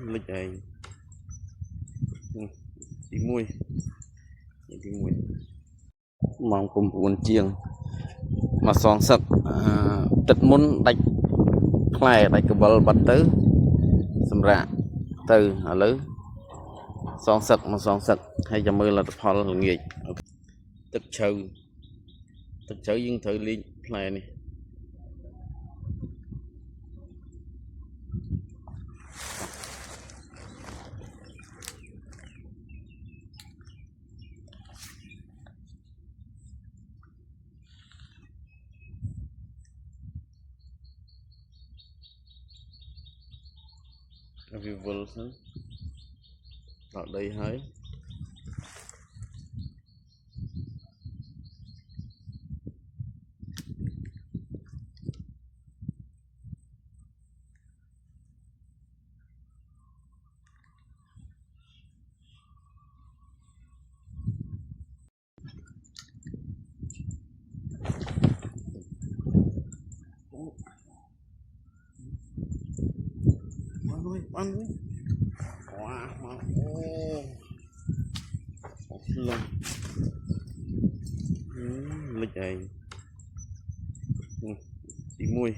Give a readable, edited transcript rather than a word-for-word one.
lịch này tí mùi mong cùng buồn chiêng mà son sặc tật muốn đánh khai đánh cái bờ bật tứ xâm rạ từ ở lứ son sặc mà son sặc hay cho mưa là phò là nghiệt tức chữ dương thử liên này này review ở đây hơi ăn wow luôn lịch này tí mùi